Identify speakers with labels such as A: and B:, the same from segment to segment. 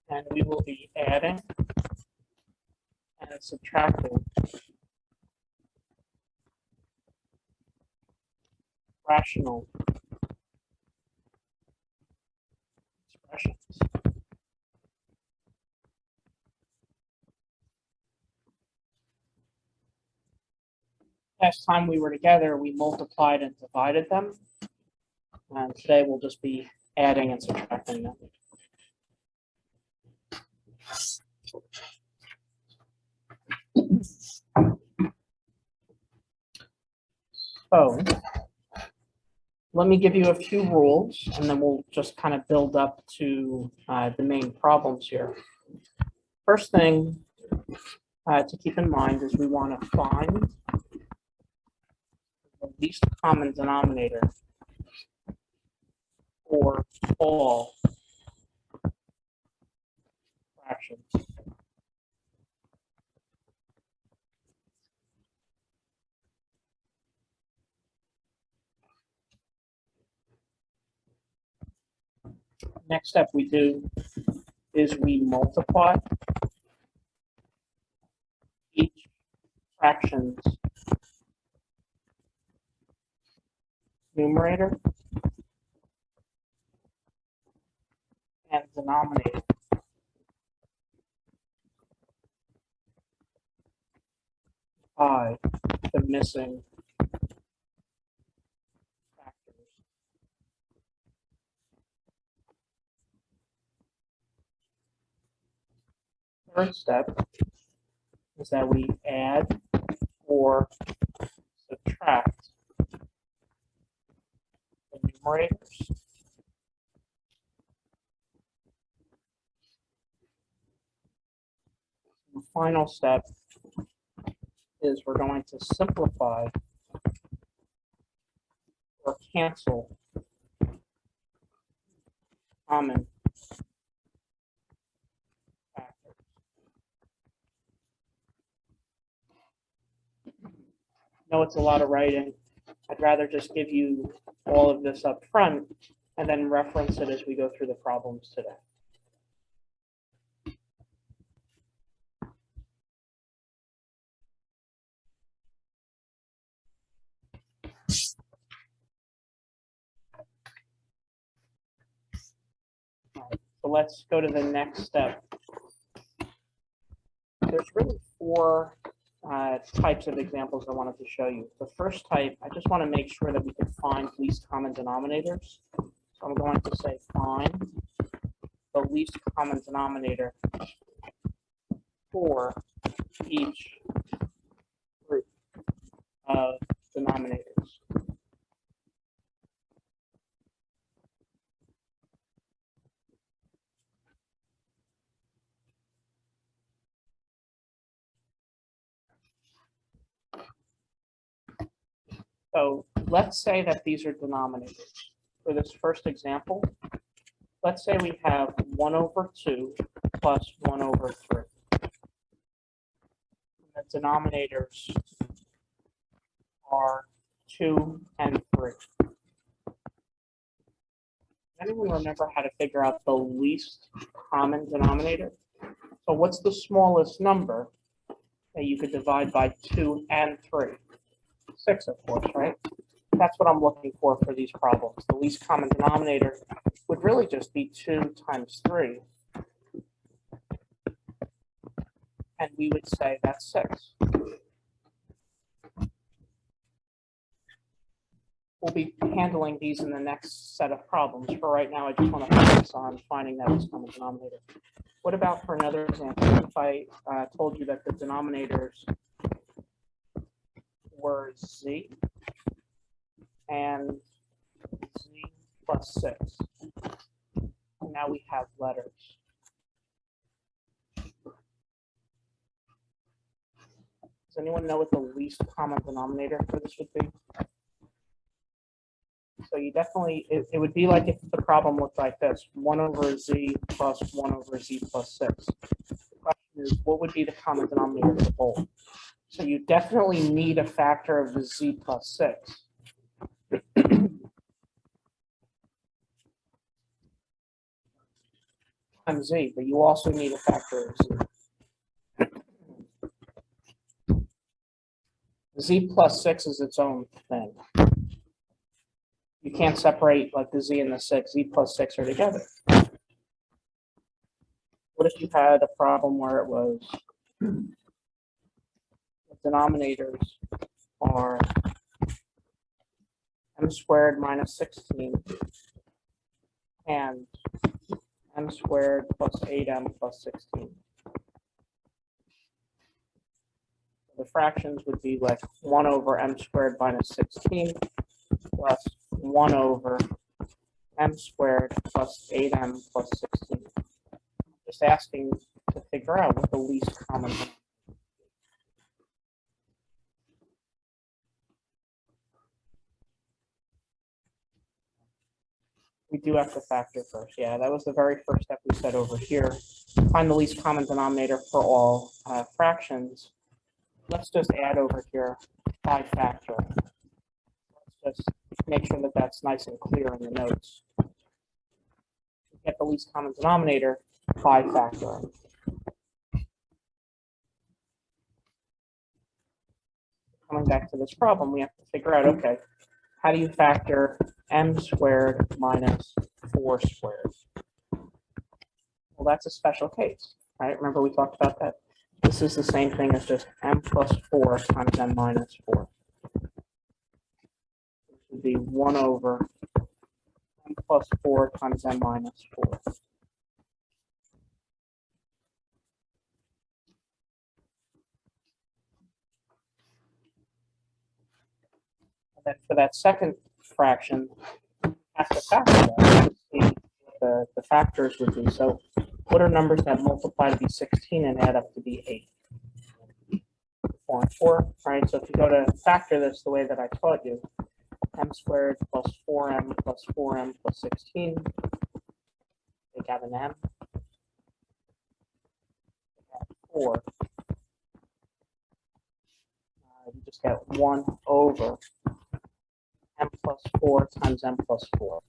A: and we will be adding and subtracting rational expressions. Last time we were together, we multiplied and divided them. And today we'll just be adding and subtracting them. So let me give you a few rules, and then we'll just kind of build up to the main problems here. First thing to keep in mind is we want to find the least common denominator for all fractions. Next step we do is we multiply each fraction's numerator and denominator by the missing factors. Third step is that we add or subtract the numerators the final step is we're going to simplify or cancel common factors. I know it's a lot of writing. I'd rather just give you all of this up front and then reference it as we go through the problems today. So let's go to the next step. There's really four types of examples I wanted to show you. The first type, I just want to make sure that we can find least common denominators. So I'm going to say find the least common denominator for each group of denominators. So let's say that these are denominators. For this first example, let's say we have 1 over 2 plus 1 over 3. And the denominators are 2 and 3. Anyone remember how to figure out the least common denominator? So what's the smallest number that you could divide by 2 and 3? 6, of course, right? That's what I'm looking for these problems. The least common denominator would really just be 2 times 3. And we would say that's 6. We'll be handling these in the next set of problems. For right now, I just want to focus on finding that least common denominator. What about for another example? If I told you that the denominators were z and z plus 6. And now we have letters. Does anyone know what the least common denominator for this would be? So you definitely, it would be like if the problem looked like this, 1 over z plus 1 over z plus 6. The question is, what would be the common denominator for both? So you definitely need a factor of the z plus 6. times z, but you also need a factor of z. Z plus 6 is its own thing. You can't separate like the z and the 6. Z plus 6 are together. What if you had a problem where it was the denominators are m squared minus 16 and m squared plus 8m plus 16? The fractions would be like 1 over m squared minus 16 plus 1 over m squared plus 8m plus 16. Just asking to figure out what the least common is. We do have to factor first. Yeah, that was the very first step we said over here. Find the least common denominator for all fractions. Let's just add over here by factor. Let's just make sure that that's nice and clear in the notes. Get the least common denominator by factoring. Coming back to this problem, we have to figure out, okay, how do you factor m squared minus 4 squared? Well, that's a special case, right? Remember we talked about that? This is the same thing as just m plus 4 times m minus 4. This would be 1 over m plus 4 times m minus 4. And then for that second fraction, you have to factor that to see what the factors would be. So what are numbers that multiply to be 16 and add up to be 8? 4 and 4, right? So if you go to factor this the way that I taught you, m squared plus 4m plus 4m plus 16, take out an m, take out 4, you just get 1 over m plus 4 times m plus 4.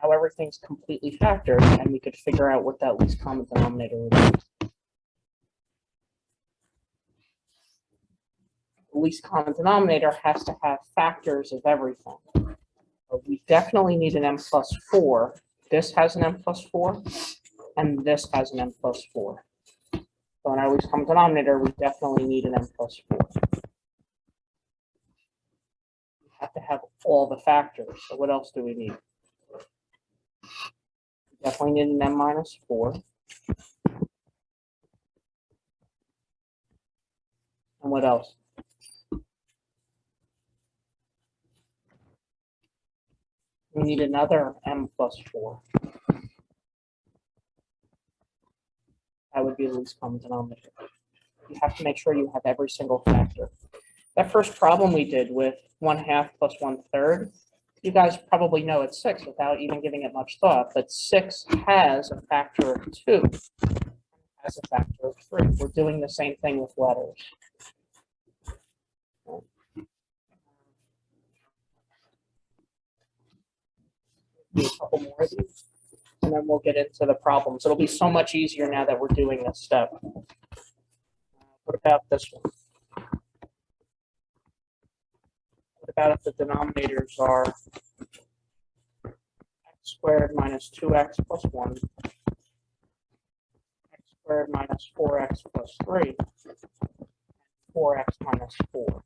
A: Now everything's completely factored, and we could figure out what that least common denominator would be. The least common denominator has to have factors of everything. But we definitely need an m plus 4. This has an m plus 4, and this has an m plus 4. So in our least common denominator, we definitely need an m plus 4. We have to have all the factors. So what else do we need? We definitely need an m minus 4. And what else? We need another m plus 4. That would be the least common denominator. You have to make sure you have every single factor. That first problem we did with 1/2 plus 1/3, you guys probably know it's 6 without even giving it much thought, but 6 has a factor of 2, has a factor of 3. We're doing the same thing with letters. Do a couple more of these, and then we'll get into the problems. It'll be so much easier now that we're doing this step. What about this one? What about if the denominators are x squared minus 2x plus 1, x squared minus 4x plus 3, 4x minus 4?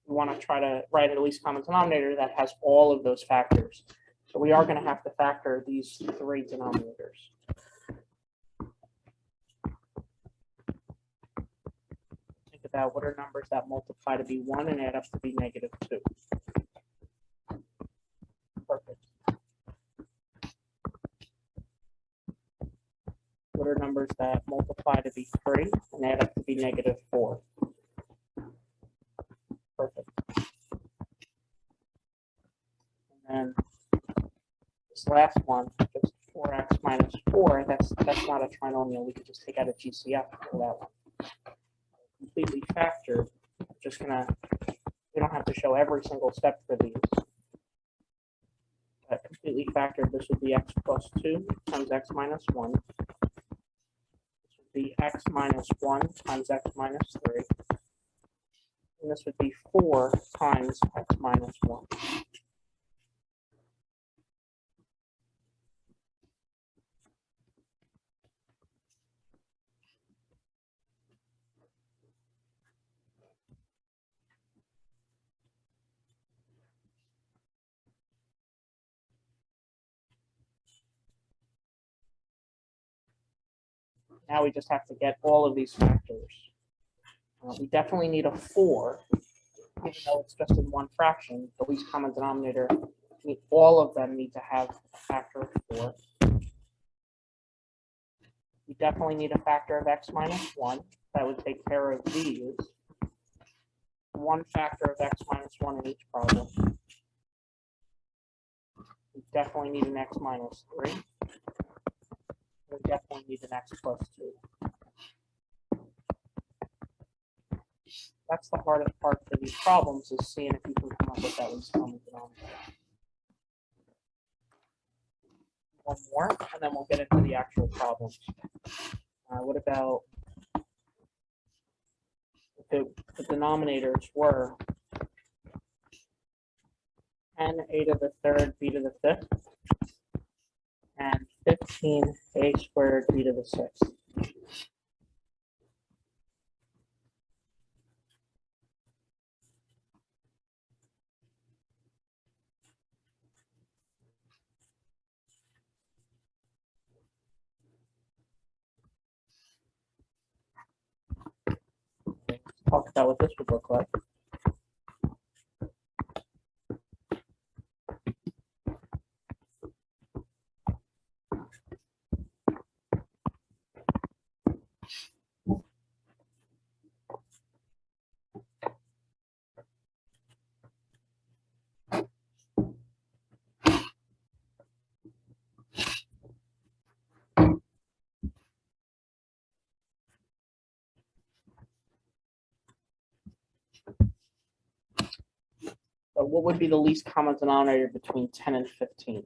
A: We want to try to write a least common denominator that has all of those factors. So we are going to have to factor these 3 denominators. Think about what are numbers that multiply to be 1 and add up to be -2. Perfect. What are numbers that multiply to be 3 and add up to be -4? Perfect. And this last one, just 4x minus 4, that's not a trinomial. We could just take out a GCF for that one. Completely factored. We don't have to show every single step for these. completely factored, this would be x plus 2 times x minus 1. This would be x minus 1 times x minus 3. And this would be 4 times x minus 1. Now we just have to get all of these factors. We definitely need a 4, even though it's just in one fraction. The least common denominator, all of them need to have a factor of 4. We definitely need a factor of x minus 1. That would take care of these. One factor of x minus 1 in each problem. We definitely need an x minus 3. We definitely need an x plus 2. That's the hardest part for these problems, is seeing if you can come up with that least common denominator. One more, and then we'll get into the actual problems. What about if the denominators were 10 a to the third b to the fifth and 15 a squared b to the sixth? Talk about what this would look like. So what would be the least common denominator between 10 and 15?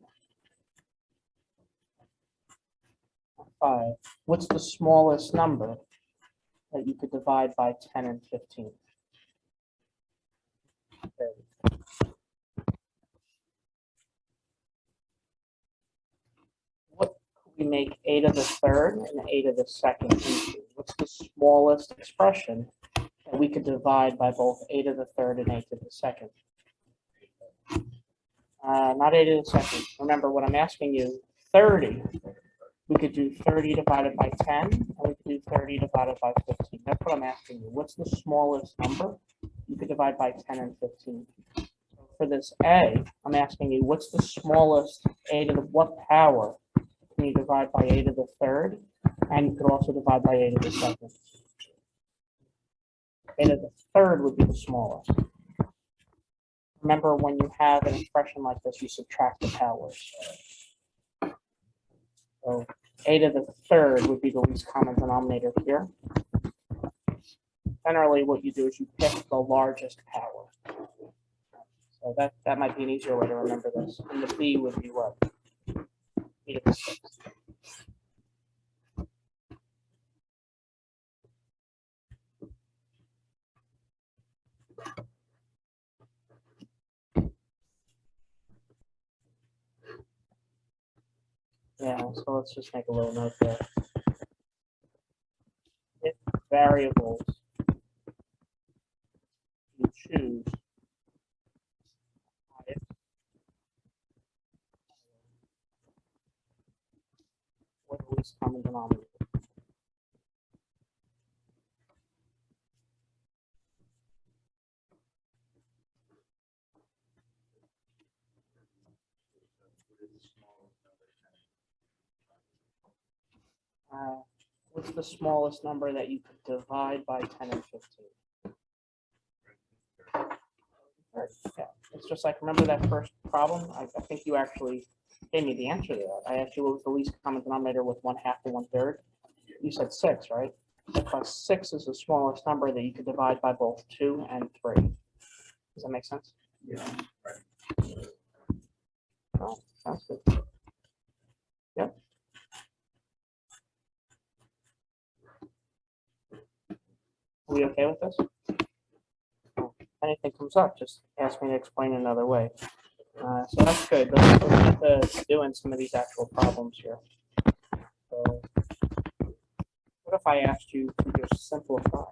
A: 5. What's the smallest number that you could divide by 10 and 15? 30. What could we make a to the third and a to the second into? What's the smallest expression that we could divide by both a to the third and a to the second? Not a to the second. Remember what I'm asking you, 30. We could do 30 divided by 10, and we could do 30 divided by 15. That's what I'm asking you. What's the smallest number you could divide by 10 and 15? For this a, I'm asking you, what's the smallest a to the, what power can you divide by a to the third? And you could also divide by a to the second. A to the third would be the smallest. Remember, when you have an expression like this, you subtract the powers. So a to the third would be the least common denominator here. Generally, what you do is you pick the largest power. So that might be an easier way to remember this. And the b would be what? E to the sixth. Yeah, so let's just make a little note there. If variables you choose or the least common denominator. What's the smallest number that you could divide by 10 and 15? Yeah, it's just like, remember that first problem? I think you actually gave me the answer to that. I asked you what was the least common denominator with 1/2 to 1/3. You said 6, right? Because 6 is the smallest number that you could divide by both 2 and 3. Does that make sense?
B: Yeah.
A: Well, Sounds good. Yep. Are we okay with this? If anything comes up, just ask me to explain another way. So that's good. Let's get to doing some of these actual problems here. So what if I asked you to just simplify?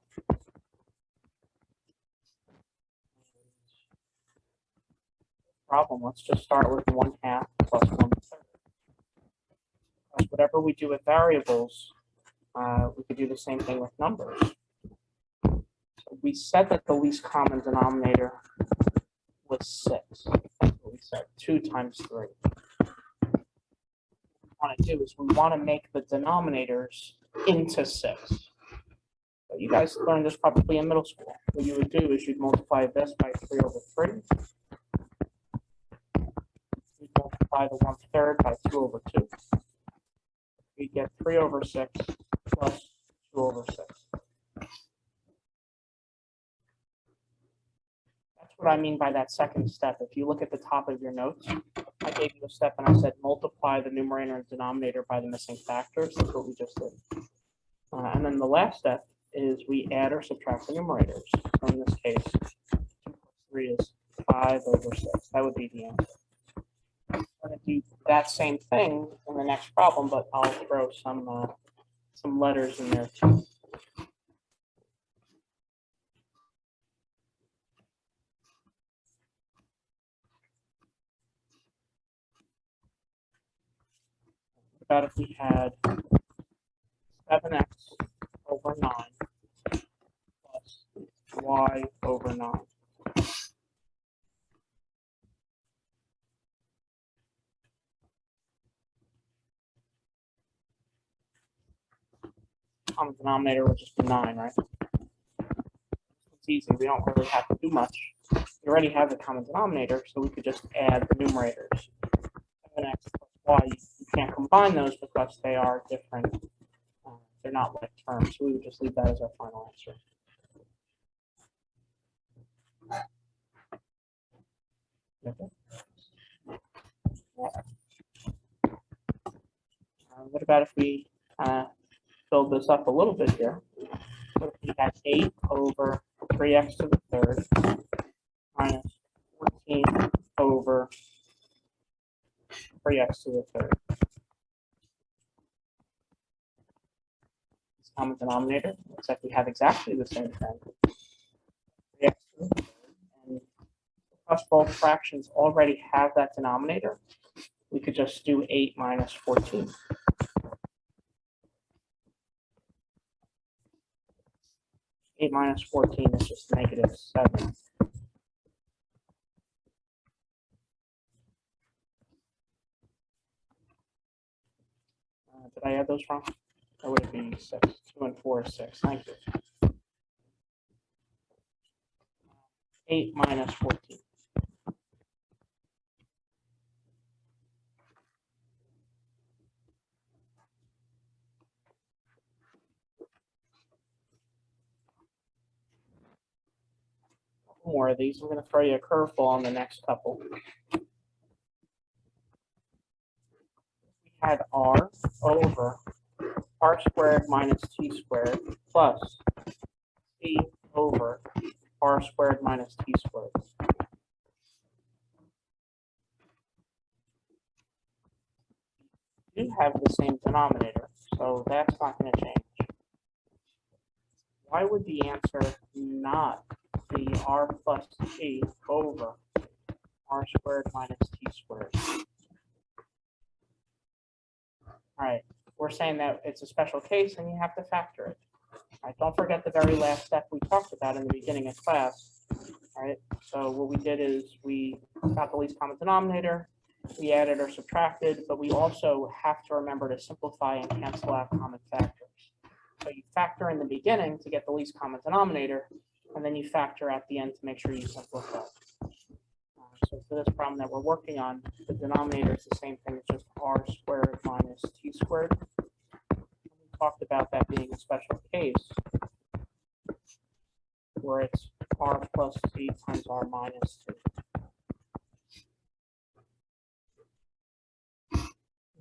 A: Problem, let's just start with 1/2 plus 1/3. Because whatever we do with variables, we could do the same thing with numbers. So we said that the least common denominator was 6. That's what we said, 2 times 3. What we want to do is we want to make the denominators into 6. So you guys learned this probably in middle school. What you would do is you'd multiply this by 3 over 3. You'd multiply the 1/3 by 2 over 2. You get 3 over 6 plus 2 over 6. That's what I mean by that second step. If you look at the top of your notes, I gave you a step and I said multiply the numerator and denominator by the missing factors. That's what we just did. And then the last step is we add or subtract the numerators. So in this case, 2 plus 3 is 5 over 6. That would be the answer. We're going to do that same thing in the next problem, but I'll throw some letters in there too. What about if we had 7x over 9 plus y over 9? Common denominator would just be 9, right? It's easy. We don't really have to do much. We already have the common denominator, so we could just add the numerators. 7x plus y, you can't combine those because they are different. They're not like terms, so we would just leave that as our final answer. Okay. What about if we build this up a little bit here? What if we had 8 over 3x to the third minus 14 over 3x to the third? It's common denominator. Looks like we have exactly the same thing. 3x to the third. And because both fractions already have that denominator, we could just do 8 minus 14. 8 minus 14 is just -7. Did I add those wrong? Or would it be 6? 2 and 4 is 6. Thank you. 8 minus 14. More of these. I'm going to throw you a curveball on the next couple. We had r over r squared minus t squared plus c over r squared minus t squared. We do have the same denominator, so that's not going to change. Why would the answer not be r plus t over r squared minus t squared? All right, we're saying that it's a special case and you have to factor it. All right, don't forget the very last step we talked about in the beginning of class. All right, so what we did is we got the least common denominator, we added or subtracted, but we also have to remember to simplify and cancel out common factors. So you factor in the beginning to get the least common denominator, and then you factor at the end to make sure you simplify. So for this problem that we're working on, the denominator is the same thing, it's just r squared minus t squared. We talked about that being a special case where it's r plus t times r minus 2.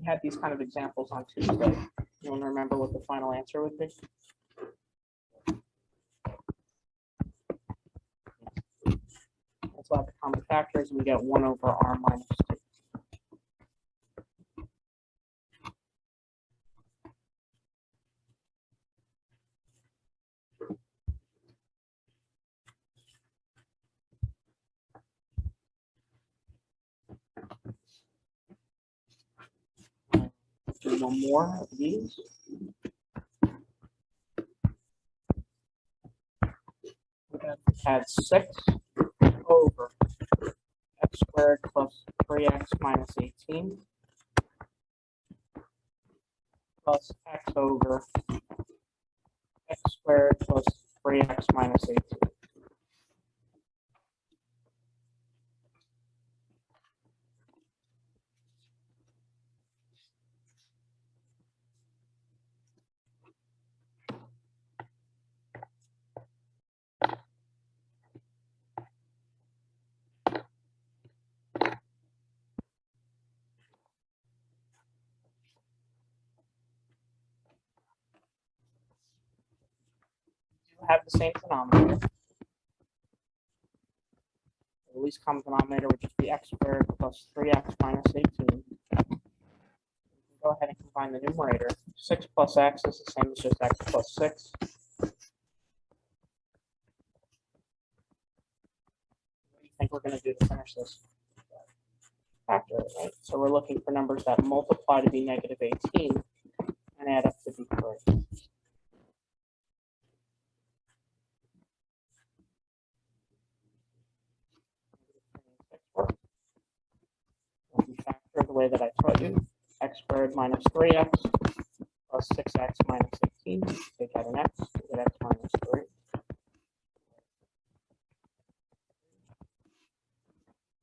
A: We had these kind of examples on Tuesday. You want to remember what the final answer would be? That's why the common factor is we get 1 over r minus 2. Do one more of these. We're going to add 6 over x squared plus 3x minus 18 plus x over x squared plus 3x minus 18. Have the same denominator. The least common denominator would just be x squared plus 3x minus 18. We can go ahead and combine the numerator. 6 plus x is the same as just x plus 6. What do you think we're going to do to finish this factor, right? So we're looking for numbers that multiply to be negative 18 and add up to be 3. We factor the way that I taught you, x squared minus 3x plus 6x minus 18. Take out an x, we get x minus 3.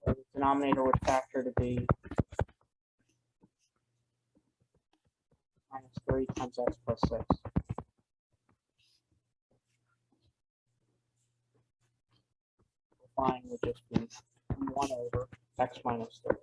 A: So the denominator would factor to be minus 3 times x plus 6. Line would just be 1 over x minus 3.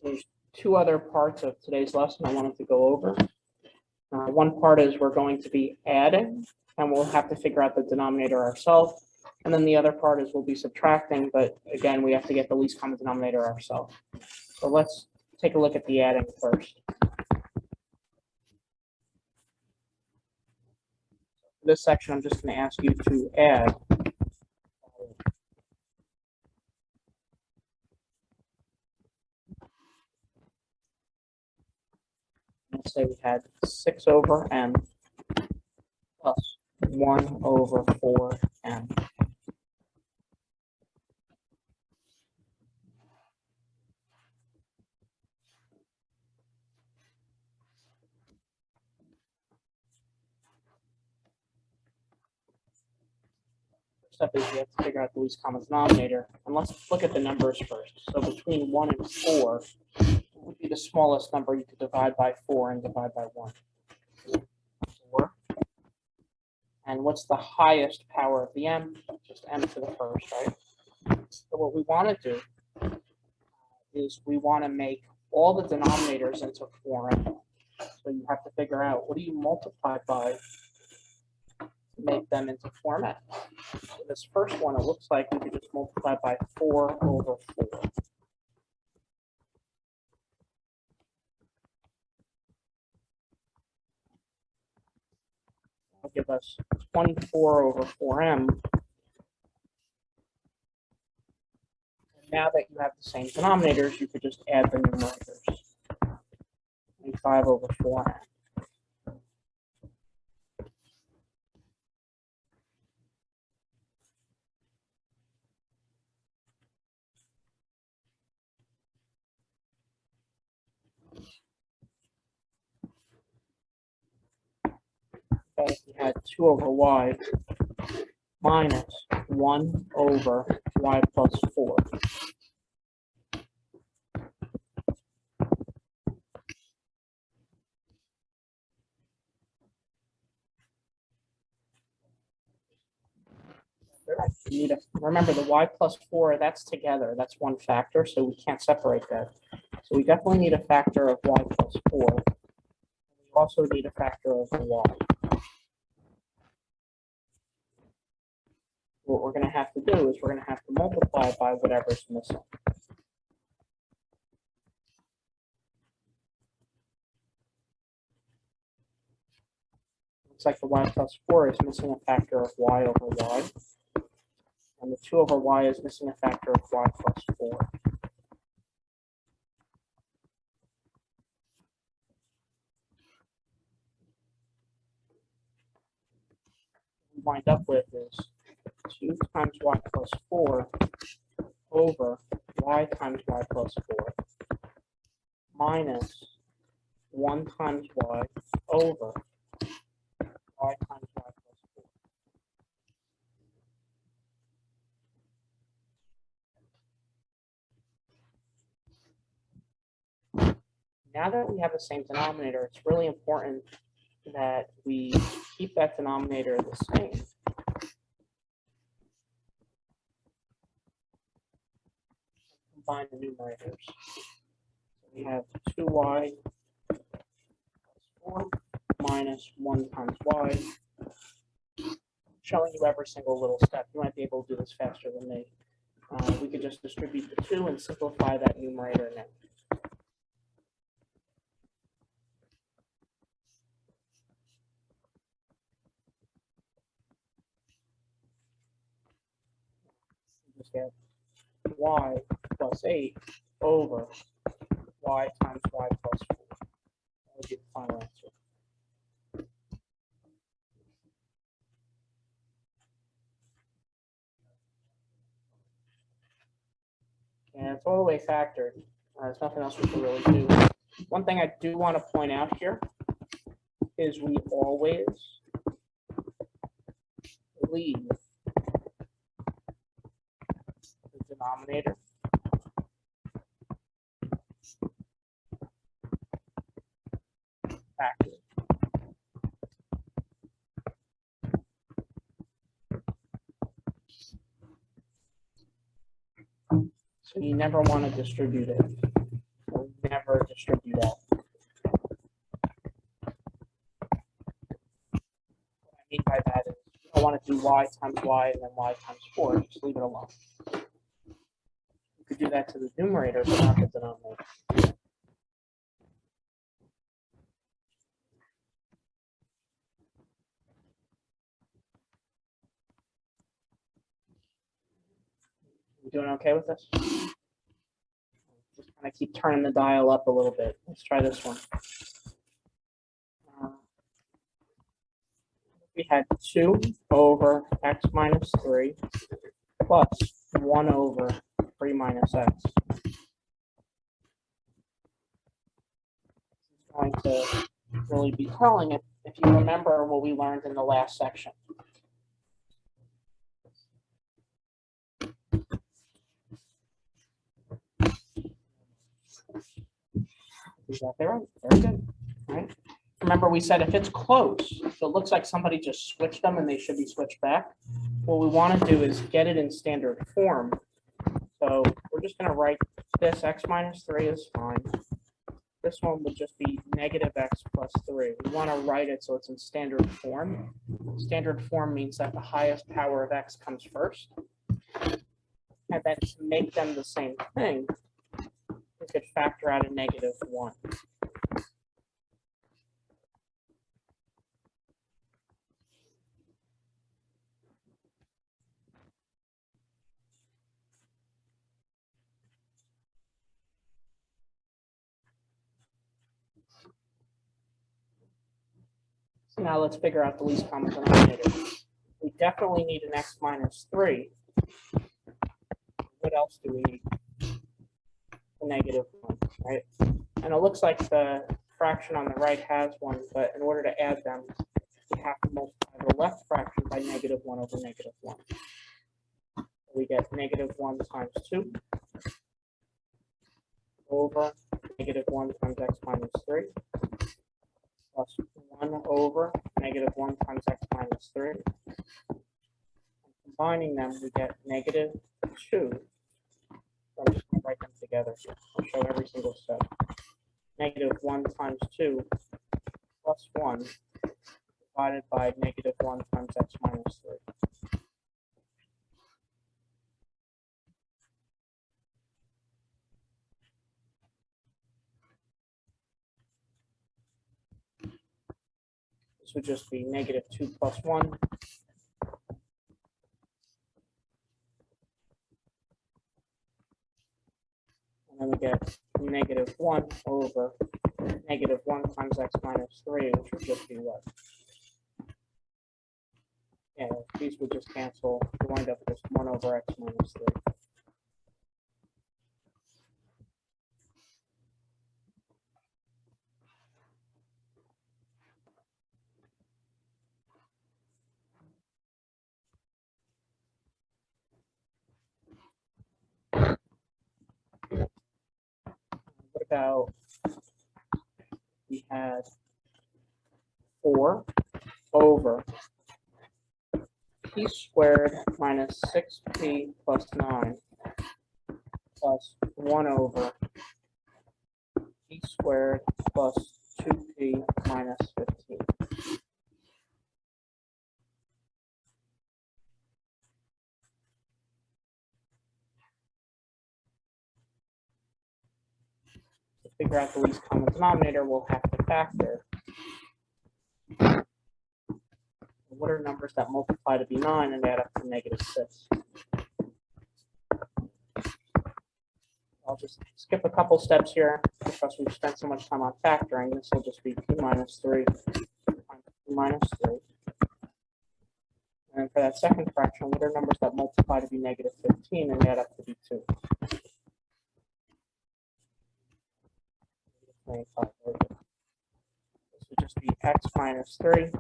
A: There's 2 other parts of today's lesson I wanted to go over. One part is we're going to be adding, and we'll have to figure out the denominator ourselves. And then the other part is we'll be subtracting, but again, we have to get the least common denominator ourselves. So let's take a look at the adding first. For this section, I'm just going to ask you to add let's say we had 6 over n plus 1 over 4n. First step is we have to figure out the least common denominator. And let's look at the numbers first. So between 1 and 4 would be the smallest number you could divide by 4 and divide by 1. 4. And what's the highest power of the m? Just m to the first, right? So what we want to do is we want to make all the denominators into 4m. So you have to figure out what do you multiply by to make them into 4m. So this first one, it looks like we could just multiply by 4 over 4. That'll give us 24 over 4m. And now that you have the same denominators, you could just add the numerators. 25 over 4m. Okay, we had 2 over y minus 1 over y plus 4. You need remember the y plus 4, that's together. That's one factor, so we can't separate that. So we definitely need a factor of y plus 4. We also need a factor of y. What we're going to have to do is we're going to have to multiply by whatever's missing. Looks like the y plus 4 is missing a factor of y over y. And the 2 over y is missing a factor of y plus 4. What we wind up with is 2 times y plus 4 over y times y plus 4 minus 1 times y over y times y plus 4. Now that we have the same denominator, it's really important that we keep that denominator the same. Combine the numerators. So we have 2y plus 4 minus 1 times y. Showing you every single little step. You might be able to do this faster than me. We could just distribute the 2 and simplify that numerator now. Just get y plus 8 over y times y plus 4. That would be the final answer. And it's all the way factored. There's nothing else we can really do. One thing I do want to point out here is we always leave the denominator factored. So you never want to distribute it. So never distribute out. What I mean by that is you don't want to do y times y and then y times 4. Just leave it alone. You could do that to the numerator, but not the denominator. You doing okay with this? Just kind of keep turning the dial up a little bit. Let's try this one. We had 2 over x minus 3 plus 1 over 3 minus x. It's going to really be telling it if you remember what we learned in the last section. Is that there? Very good. All right. Remember, we said if it's close, if it looks like somebody just switched them and they should be switched back, what we want to do is get it in standard form. So we're just going to write this x minus 3 is fine. This one would just be negative x plus 3. We want to write it so it's in standard form. Standard form means that the highest power of x comes first. And then to make them the same thing, we could factor out a negative 1. So now let's figure out the least common denominator. We definitely need an x minus 3. What else do we need? A negative 1, right? And it looks like the fraction on the right has one, but in order to add them, we have to multiply the left fraction by negative 1 over negative 1. We get negative 1 times 2 over negative 1 times x minus 3 plus 1 over negative 1 times x minus 3. And combining them, we get negative 2. So I'm just going to write them together. I'll show every single step. Negative 1 times 2 plus 1 divided by negative 1 times x minus 3. This would just be negative 2 plus 1. And then we get negative 1 over negative 1 times x minus 3, which would just be what? Yeah, these would just cancel. We wind up with just 1 over x minus 3. What about we had 4 over p squared minus 6p plus 9 plus 1 over p squared plus 2p minus 15. To figure out the least common denominator, we'll have to factor. What are numbers that multiply to be 9 and add up to negative 6? I'll just skip a couple steps here because we've spent so much time on factoring. This will just be p minus 3 times p minus 3. And for that second fraction, what are numbers that multiply to be negative 15 and add up to be 2? This would just be x minus 3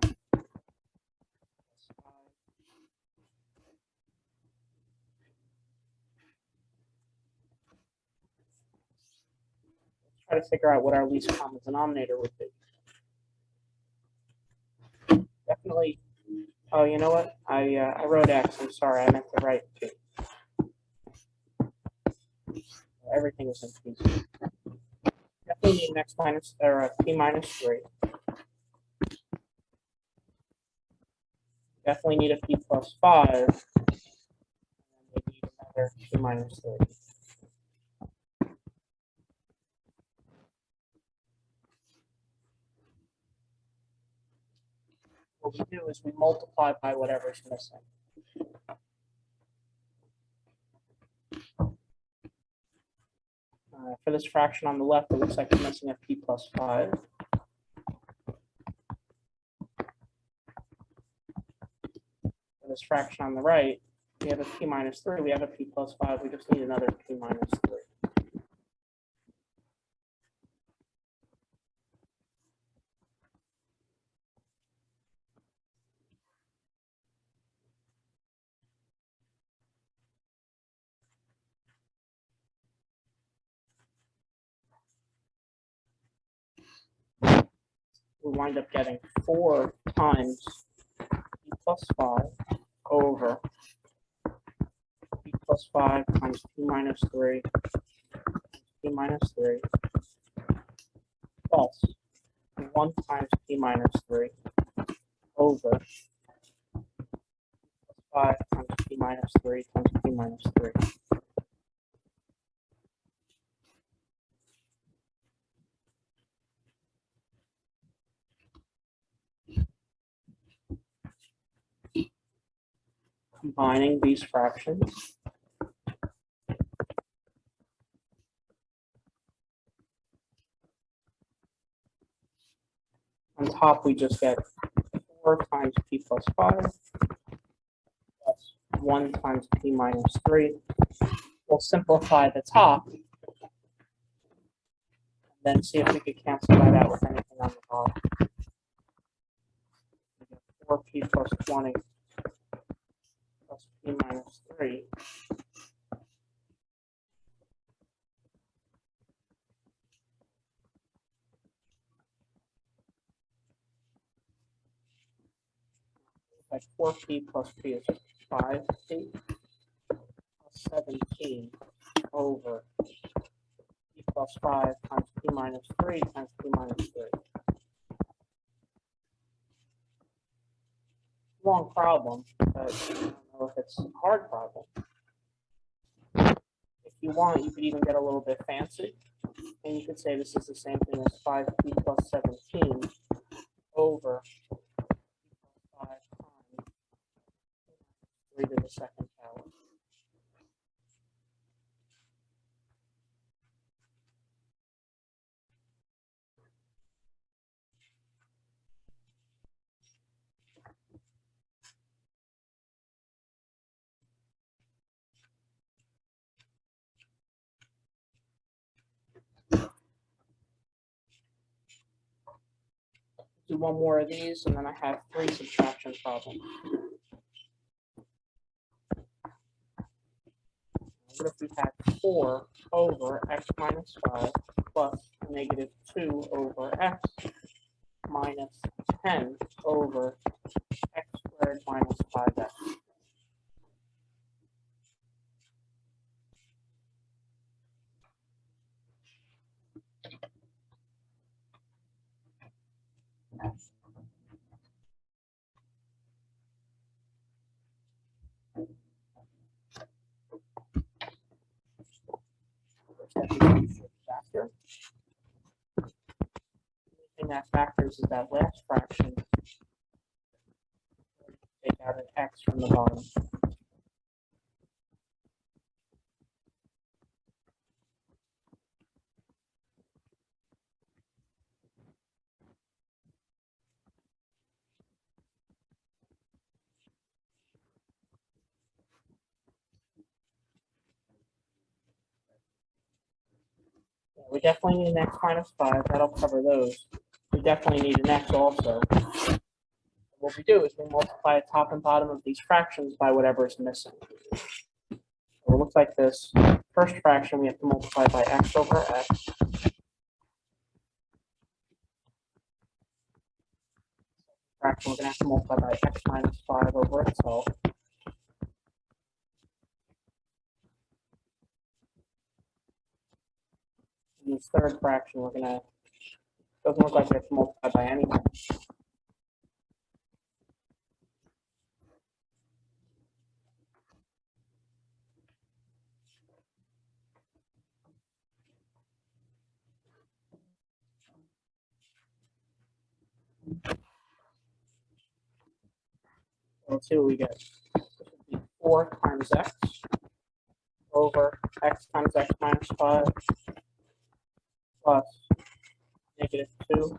A: try to figure out what our least common denominator would be. Definitely. Oh, you know what? I wrote x. I'm sorry. I meant to write p. Everything is in pieces. Definitely need an x minus or p minus 3. Definitely need a p plus 5. And we need another p minus 3. What we do is we multiply by whatever's missing. For this fraction on the left, it looks like we're missing a p plus 5. For this fraction on the right, we have a p minus 3. We have a p plus 5. We just need another p minus 3. We wind up getting 4 times p plus 5 over p plus 5 times p minus 3 p minus 3 plus 1 times p minus 3 over 5 times p minus 3 times p minus 3. Combining these fractions, on top we just get 4 times p plus 5 plus 1 times p minus 3. We'll simplify the top and then see if we could cancel that out with anything on the bottom. 4p plus 20 plus p minus 3 like 4p plus p is 5p plus 17 over p plus 5 times p minus 3 times p minus 3. Long problem, but I don't know if it's a hard problem. If you want, you could even get a little bit fancy, and you could say this is the same thing as 5p plus 17 over 5 times 3 to the second power. Do one more of these, and then I have 3 subtraction problems. What if we had 4 over x minus 5 plus negative 2 over x minus 10 over x squared minus 5x? Factor. Anything that factors is that last fraction. Take out an x from the bottom. We definitely need an x minus 5. That'll cover those. We definitely need an x also. What we do is we multiply the top and bottom of these fractions by whatever is missing. So it looks like this. First fraction we have to multiply by x over x. Fraction we're going to have to multiply by x minus 5 over itself. And this third fraction we're going to, doesn't look like we have to multiply by anything. Let's see what we get. This would be 4 times x over x times x minus 5 plus negative 2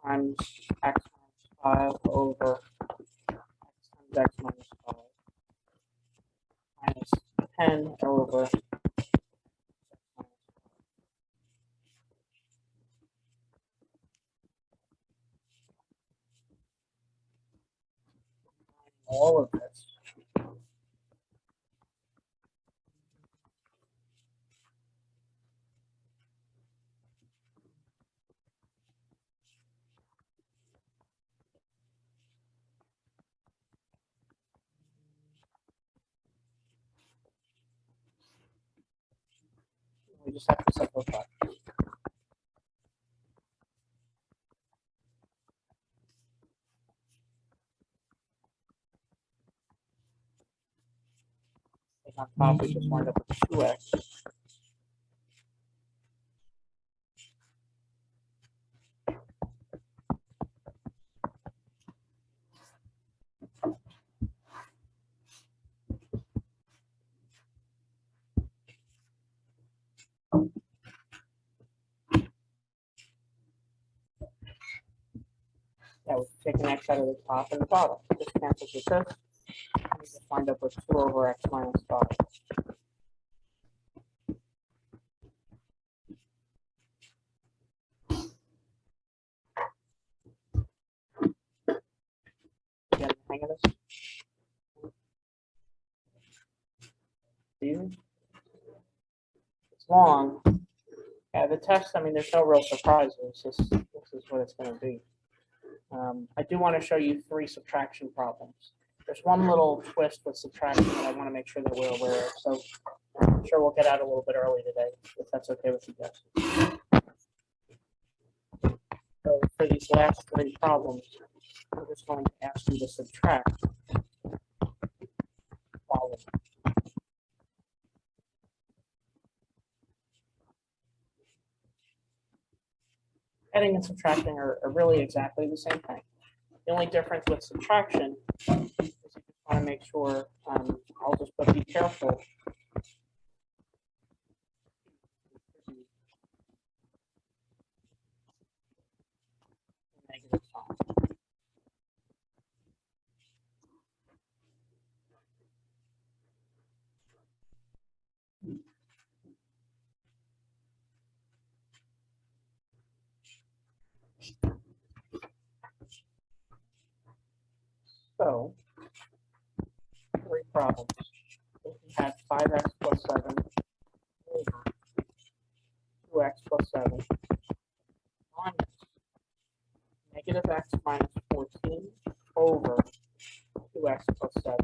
A: times x minus 5 over x times x minus 5 minus 10 over x minus 5. All of this. We just have to simplify. And on top, we just wind up with 2x. Yeah, we take an x out of the top and the bottom. Just cancels with this. We just wind up with 2 over x minus 5. hang of this? Easy. It's long. Yeah, the test, I mean, there's no real surprises. This is what it's going to be. I do want to show you 3 subtraction problems. There's one little twist with subtraction that I want to make sure that we're aware of. So I'm sure we'll get out a little bit early today, if that's okay with you guys. So for these last 3 problems, I'm just going to ask you to subtract following. Adding and subtracting are really exactly the same thing. The only difference with subtraction is you just want to make sure, I'll just put be careful. Negative sign. So, 3 problems. If we had 5x plus 7 over 2x plus 7 minus negative x minus 14 over 2x plus 7.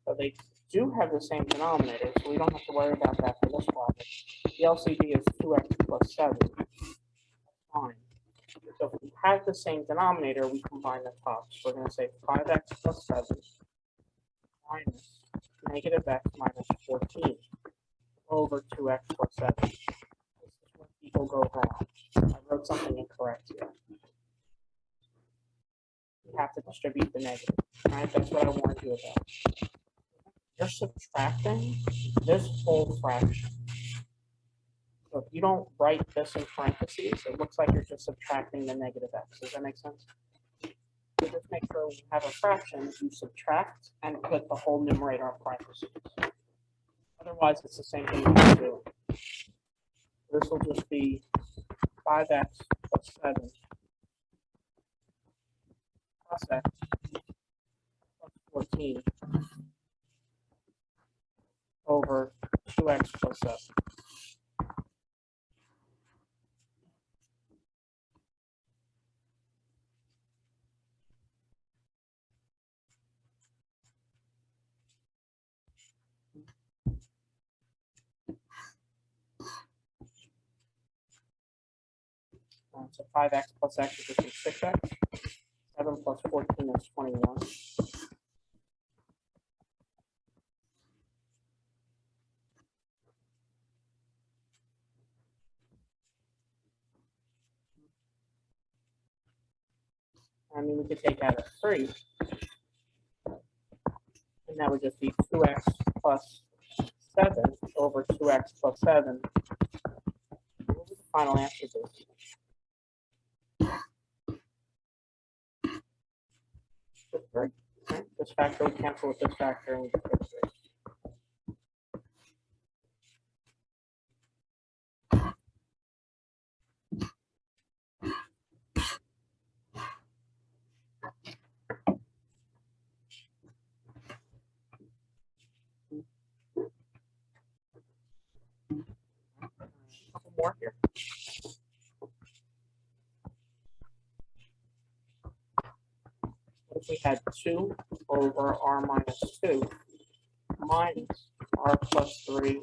A: So they do have the same denominator, so we don't have to worry about that for this problem. The LCD is 2x plus 7. That's fine. So if we have the same denominator, we combine the tops. We're going to say 5x plus 7 minus negative x minus 14 over 2x plus 7. This is where people go wrong. I wrote something incorrect here. You have to distribute the negative. All right, that's what I warned you about. You're subtracting this whole fraction. So if you don't write this in parentheses, it looks like you're just subtracting the negative x. Does that make sense? So just make sure when you have a fraction, you subtract and put the whole numerator in parentheses. Otherwise, it's the same thing you have to do. This will just be 5x plus 7 plus x plus 14 over 2x plus 7. So 5x plus x is just 6x. 7 plus 14 is 21. I mean, we could take out a 3. And that would just be 2x plus 7 over 2x plus 7. What would the final answer be? Just 3. Right? This factor would cancel with this factor and you get 3. A couple more here. If we had 2 over r minus 2 minus r plus 3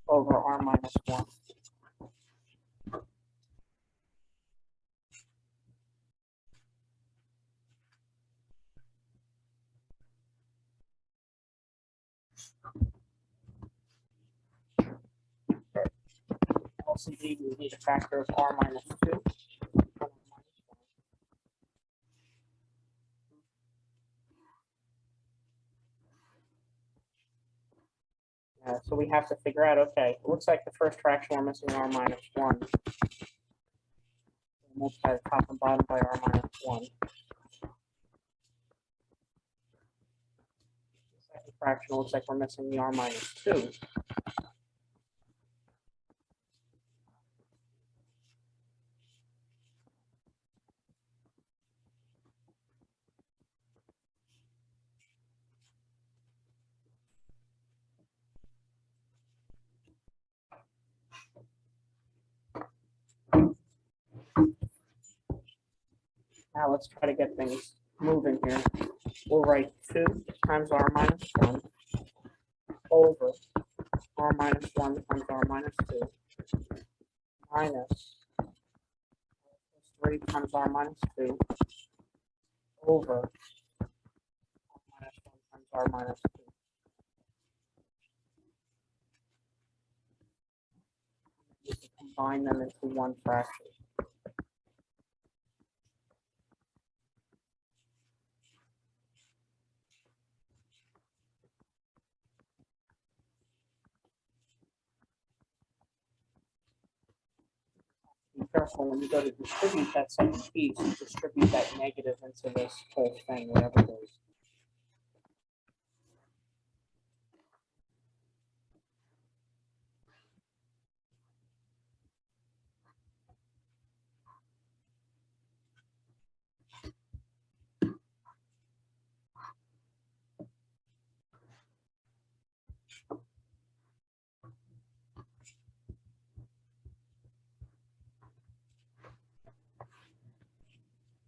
A: over r minus 1. LCD, we need a factor of r minus 2. So we have to figure out, okay, it looks like the first fraction we're missing r minus 1. Multiply the top and bottom by r minus 1. fraction, looks like we're missing the r minus 2. Now let's try to get things moving here. We'll write 2 times r minus 1 over r minus 1 times r minus 2 minus 3 times r minus 2 over r minus 1 times r minus 2. We can combine them into one fraction. Be careful when you go to distribute that second piece, you distribute that negative into this whole thing, whatever it is.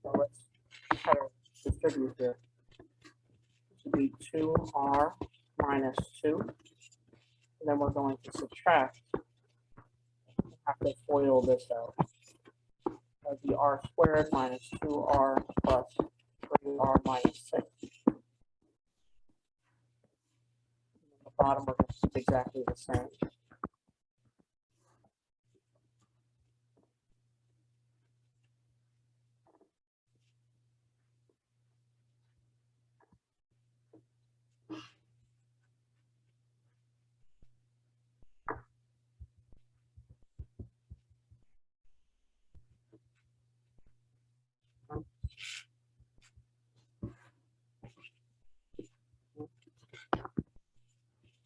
A: So let's try to distribute here. This would be 2r minus 2. And then we're going to subtract. We have to FOIL this out. That would be r squared minus 2r plus 3r minus 6. And at the bottom, we're going to keep exactly the same.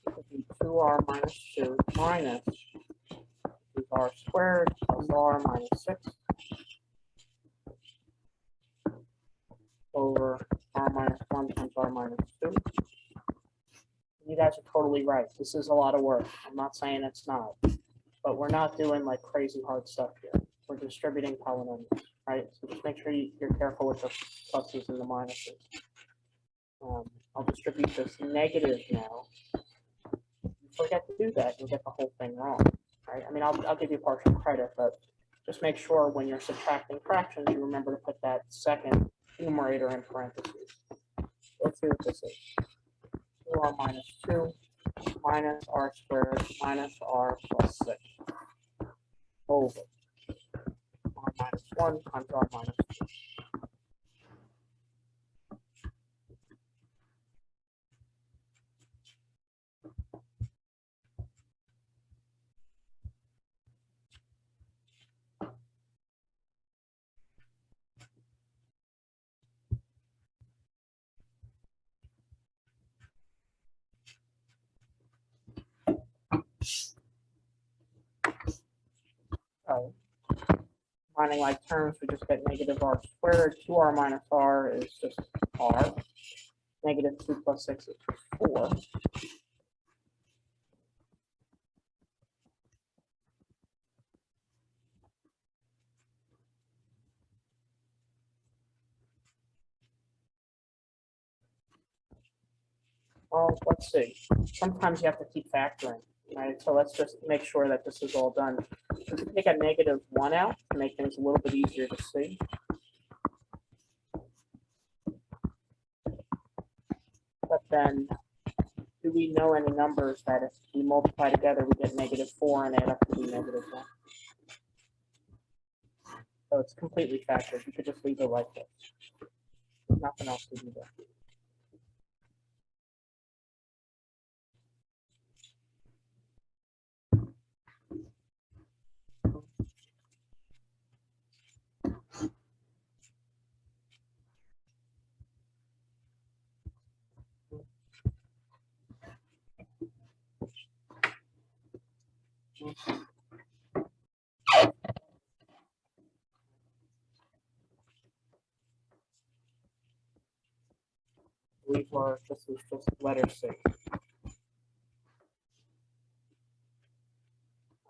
A: It would be 2r minus 2 minus r squared plus r minus 6 over r minus 1 times r minus 2. You guys are totally right. This is a lot of work. I'm not saying it's not, but we're not doing like crazy hard stuff here. We're distributing polynomials, right? So just make sure you're careful with the pluses and the minuses. I'll distribute this negative now. If you forget to do that, you'll get the whole thing wrong, right? I mean, I'll give you partial credit, but just make sure when you're subtracting fractions, you remember to put that second numerator in parentheses. Let's see what this is. 2r minus 2 minus r squared minus r plus 6 over r minus 1 times r minus 2. So, combining like terms, we just get negative r squared. 2r minus r is just r. Negative 2 plus 6 is 4. Well, let's see. Sometimes you have to keep factoring, right? So let's just make sure that this is all done. We can take a negative 1 out to make things a little bit easier to see. But then, do we know any numbers that if we multiply together, we get negative 4 and add up to be negative 1? So it's completely factored. You could just leave it like this. Nothing else to do there. believe this is just letter C. All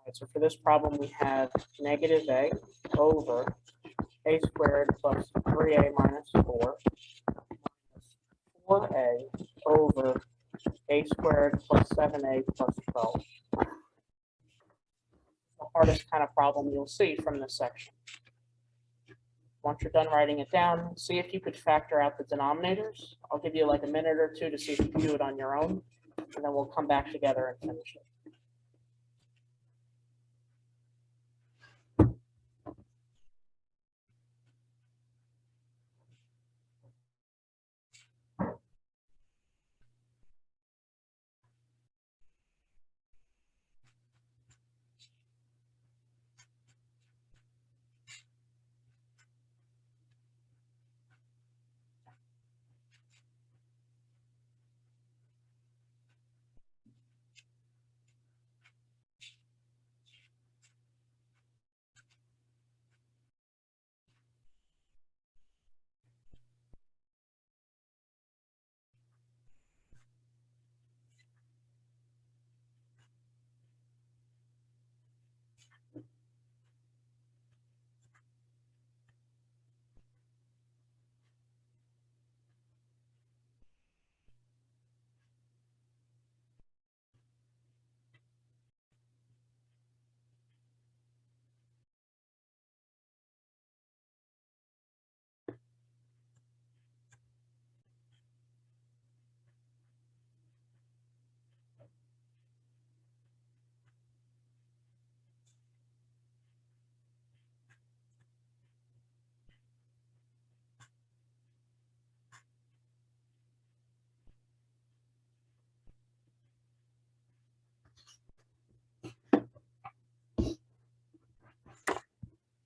A: right, so for this problem, we have negative a over a squared plus 3a minus 4 minus 4a over a squared plus 7a plus 12. The hardest kind of problem you'll see from this section. Once you're done writing it down, see if you could factor out the denominators. I'll give you like a minute or two to see if you can do it on your own, and then we'll come back together and finish it.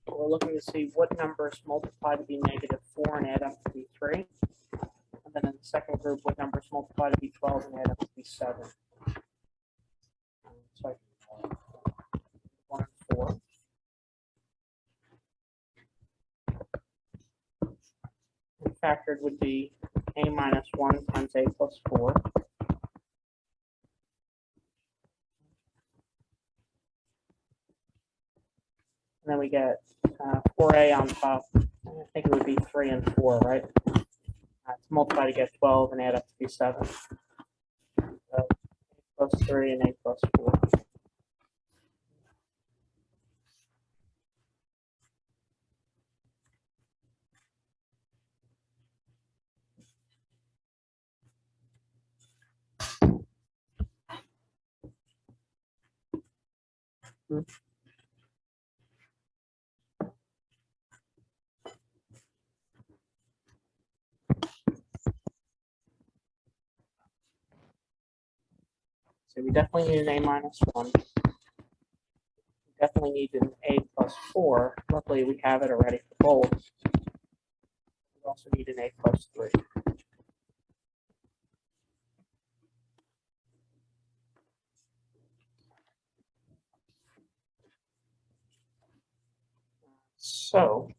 A: We're looking to see what numbers multiply to be negative 4 and add up to be 3. And then in the second group, what numbers multiply to be 12 and add up to be 7. So 1 and 4. And factored would be a minus 1 times a plus 4. And then we get 4a on top. I think it would be 3 and 4, right? To multiply to get 12 and add up to be 7. So a plus 3 and a plus 4. So we definitely need an a minus 1. We definitely need an a plus 4. Luckily, we have it already for both. We also need an a plus 3. So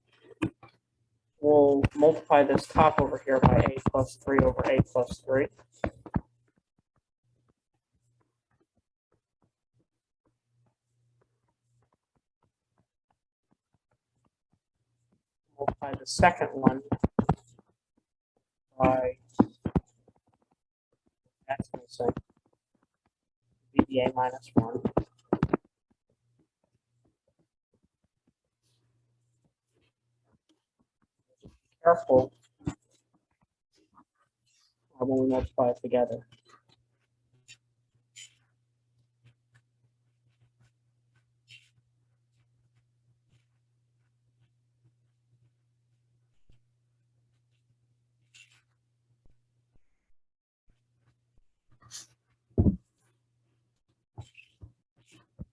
A: we'll multiply this top over here by a plus 3 over a plus 3. Multiply the second one by, that's going to say, be a minus 1. Careful when we multiply it together.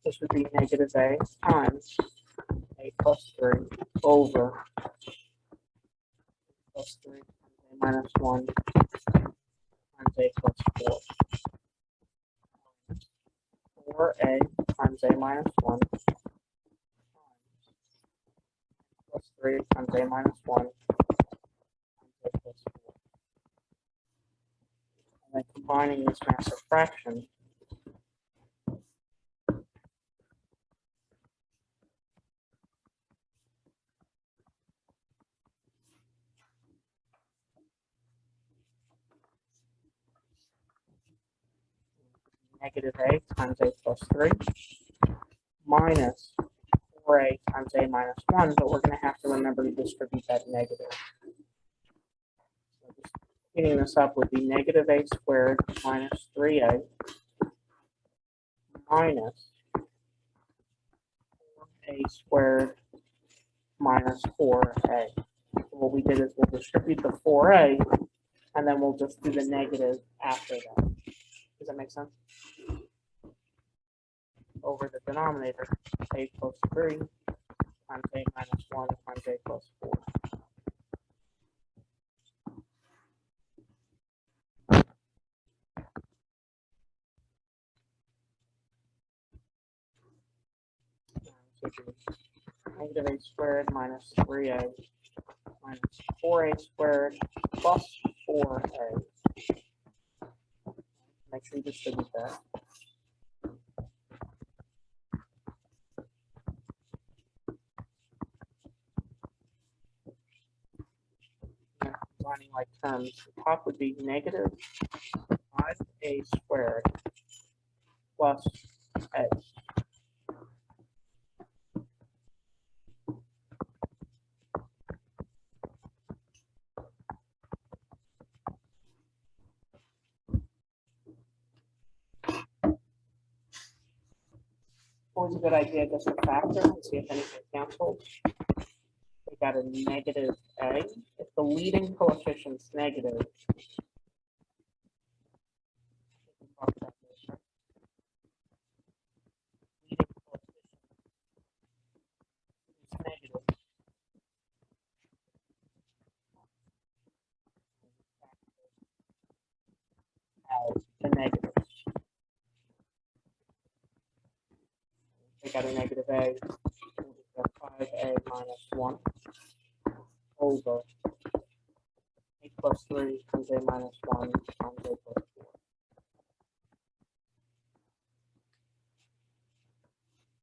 A: This would be negative a times a plus 3 over plus 3 times a minus 1 times a plus 4. 4a times a minus 1 times plus 3 times a minus 1 times a plus 4. combining this massive fraction, negative a times a plus 3 minus 4a times a minus 1, but we're going to have to remember to distribute that negative. So just cleaning this up would be negative a squared minus 3a minus 4a squared minus 4a. So what we did is we'll distribute the 4a, and then we'll just do the negative after that. Does that make sense? Over the denominator, a plus 3 times a minus 1 times a plus 4. Negative a squared minus 3a minus 4a squared plus 4a. Make sure you distribute that. Combining like terms, the top would be negative 5a squared plus a. Always a good idea just to factor and see if anything cancels. We got a negative a. If the leading coefficient's negative, leading coefficient is negative, as the negative. We got a negative a. 5a minus 1 over a plus 3 times a minus 1 times a plus